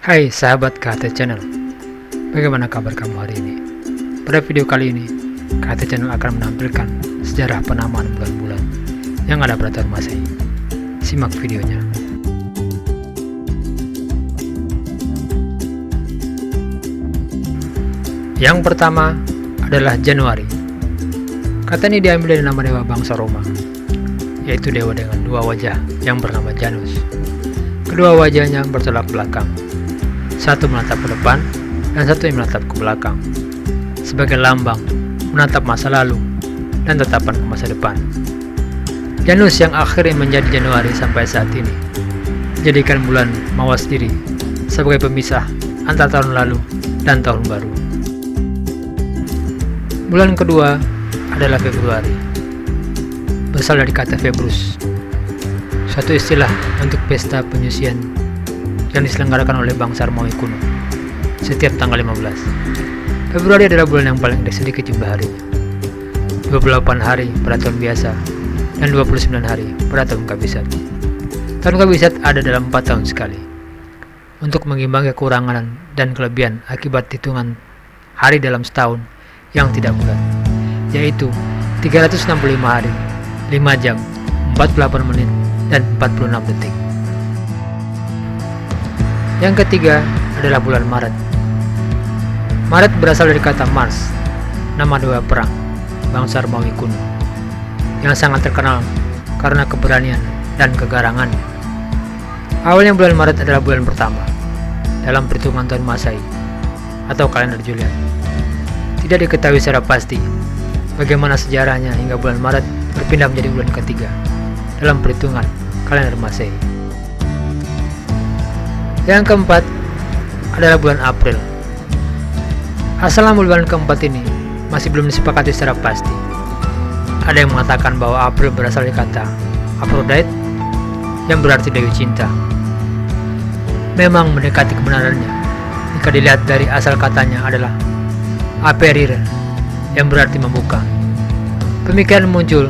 Hai sahabat KHT Channel, bagaimana kabar kamu hari ini? Pada video kali ini, KHT Channel akan menampilkan sejarah penamaan bulan-bulan yang ada pada tahun Masehi. Simak videonya. Yang pertama adalah Januari. Kata ini diambil dari nama dewa bangsa Roma, yaitu dewa dengan dua wajah yang bernama Janus. Kedua wajahnya bertolak belakang, satu menatap ke depan dan satu yang menatap ke belakang, sebagai lambang menatap masa lalu dan tatapan ke masa depan. Janus yang akhirnya menjadi Januari sampai saat ini menjadikan bulan mawas diri sebagai pemisah antara tahun lalu dan tahun baru. Bulan kedua adalah Februari, berasal dari kata Februs, suatu istilah untuk pesta penyucian yang diselenggarakan oleh bangsa Romawi kuno setiap tanggal 15. Februari adalah bulan yang paling sedikit jumlah harinya, 28 hari pada tahun biasa dan 29 hari pada tahun kabisat. Tahun kabisat ada dalam 4 tahun sekali. Untuk mengimbangi kekurangan dan kelebihan akibat hitungan hari dalam setahun yang tidak bulat, yaitu 365 hari, 5 jam, 48 menit, dan 46 detik. Yang ketiga adalah bulan Maret. Maret berasal dari kata Mars, nama dewa perang bangsa Romawi kuno, yang sangat terkenal karena keberanian dan kegarangannya. Awalnya bulan Maret adalah bulan pertama dalam perhitungan tahun Masehi atau kalender Julian. Tidak diketahui secara pasti bagaimana sejarahnya hingga bulan Maret berpindah menjadi bulan ketiga dalam perhitungan kalender Masehi. Yang keempat adalah bulan April. Asal nama bulan keempat ini masih belum disepakati secara pasti. Ada yang mengatakan bahwa April berasal dari kata Aphrodite yang berarti dewi cinta. Memang mendekati kebenarannya jika dilihat dari asal katanya adalah aperire yang berarti membuka. Pemikiran muncul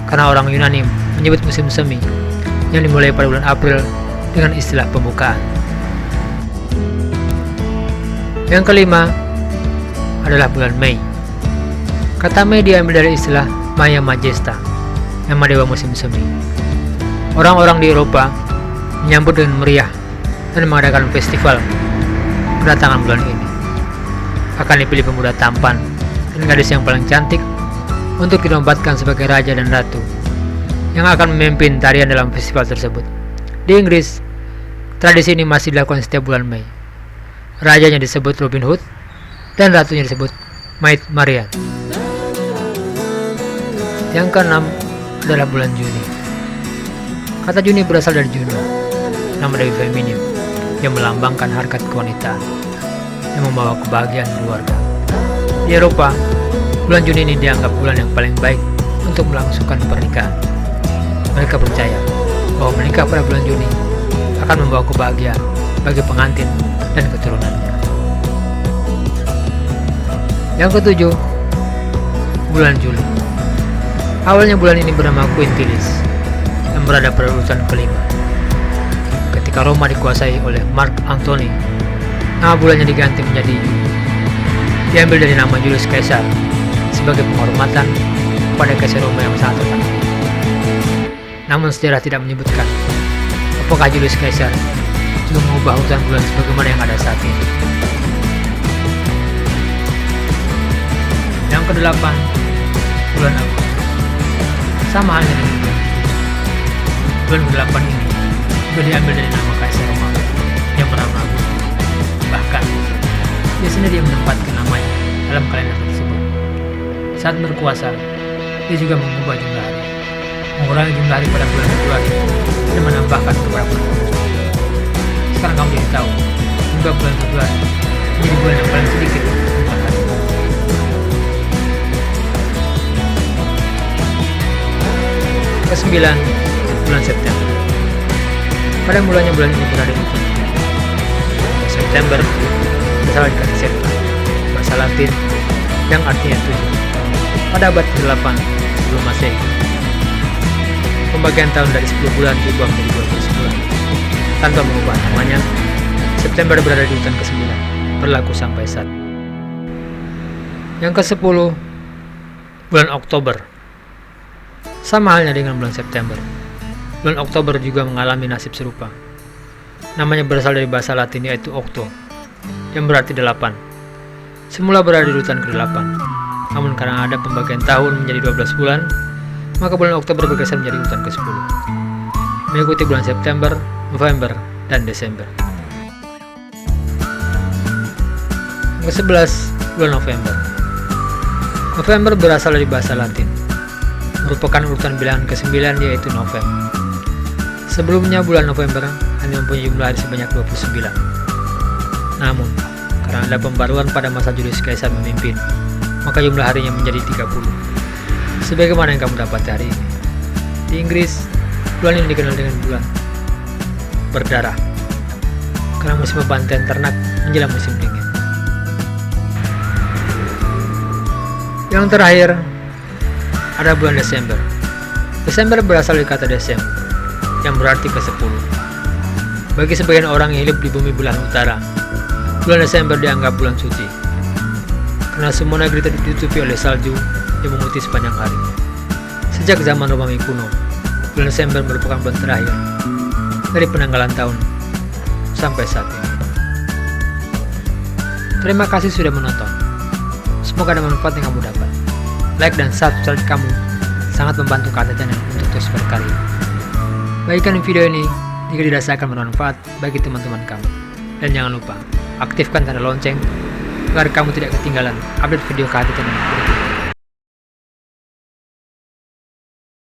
karena orang Yunani menyebut musim semi yang dimulai pada bulan April dengan istilah pembukaan. Yang kelima adalah bulan Mei. Kata Mei diambil dari istilah Maya Majesta, nama dewa musim semi. Orang-orang di Eropa menyambut dengan meriah dan mengadakan festival kedatangan bulan ini. Akan dipilih pemuda tampan dan gadis yang paling cantik untuk dinobatkan sebagai raja dan ratu yang akan memimpin tarian dalam festival tersebut. Di Inggris, tradisi ini masih dilakukan setiap bulan Mei. Rajanya disebut Robin Hood dan ratunya disebut Maid Marian. Yang keenam adalah bulan Juni. Kata Juni berasal dari Juno, nama dewi feminim yang melambangkan harkat kewanitaan yang membawa kebahagiaan keluarga. Di Eropa, bulan Juni ini dianggap bulan yang paling baik untuk melangsungkan pernikahan. Mereka percaya bahwa menikah pada bulan Juni akan membawa kebahagiaan bagi pengantin dan keturunannya. Yang ketujuh, bulan Juli. Awalnya bulan ini bernama Quintilis yang berada pada urutan kelima. Ketika Roma dikuasai oleh Mark Antony, nama bulannya diganti menjadi Juli. Diambil dari nama Julius Caesar sebagai penghormatan kepada Kaisar Roma yang sangat terkenal. Namun sejarah tidak menyebutkan apakah Julius Caesar juga mengubah urutan bulan sebagaimana yang ada saat ini. Yang kedelapan, bulan Agustus. Sama halnya dengan bulan ke-8 ini juga diambil dari nama Kaisar Romawi yang bernama Agustus. Bahkan biasanya dia menempatkan namanya dalam kalender tersebut. Saat berkuasa, dia juga mengubah jumlah hari, mengurangi jumlah hari pada bulan Februari dan menambahkan beberapa bulan. Sekarang kamu jadi tahu hingga bulan Februari menjadi bulan yang paling sedikit jumlah hari. Ke-9, bulan September. Pada mulanya bulan ini berada di ujung. September berasal dari kata septa, bahasa Latin yang artinya 7. Pada abad ke-8 sebelum Masehi, pembagian tahun dari 10 bulan diubah menjadi 12 bulan tanpa mengubah namanya. September berada di urutan ke-9, berlaku sampai saat. Yang ke-10, bulan Oktober. Sama halnya dengan bulan September, bulan Oktober juga mengalami nasib serupa. Namanya berasal dari bahasa Latin yaitu octo, yang berarti 8. Semula berada di urutan ke-8, namun karena ada pembagian tahun menjadi 12 bulan, maka bulan Oktober bergeser menjadi urutan ke-10, mengikuti bulan September, November, dan Desember. Yang ke-11, bulan November. November berasal dari bahasa Latin, merupakan urutan bilangan ke-9 yaitu Novem. Sebelumnya bulan November hanya mempunyai jumlah hari sebanyak 29. Namun, karena ada pembaruan pada masa Julius Caesar memimpin, maka jumlah harinya menjadi 30. Sebagaimana yang kamu dapat hari ini. Di Inggris, bulan ini dikenal dengan bulan berdarah, karena musim pembantaian ternak menjelang musim dingin. Yang terakhir, ada bulan Desember. Desember berasal dari kata Desem, yang berarti ke-10. Bagi sebagian orang yang hidup di bumi belahan utara, bulan Desember dianggap bulan suci, karena semua negeri ditutupi oleh salju yang memutih sepanjang hari. Sejak zaman Romawi kuno, bulan Desember merupakan bulan terakhir dari penanggalan tahun sampai saat ini. Terima kasih sudah menonton. Semoga ada manfaat yang kamu dapat. Like dan subscribe kamu sangat membantu Kata channel untuk terus berkarya. Bagikan video ini jika dirasakan bermanfaat bagi teman-teman kamu. Dan jangan lupa, aktifkan tanda lonceng agar kamu tidak ketinggalan update video Kata channel berikutnya.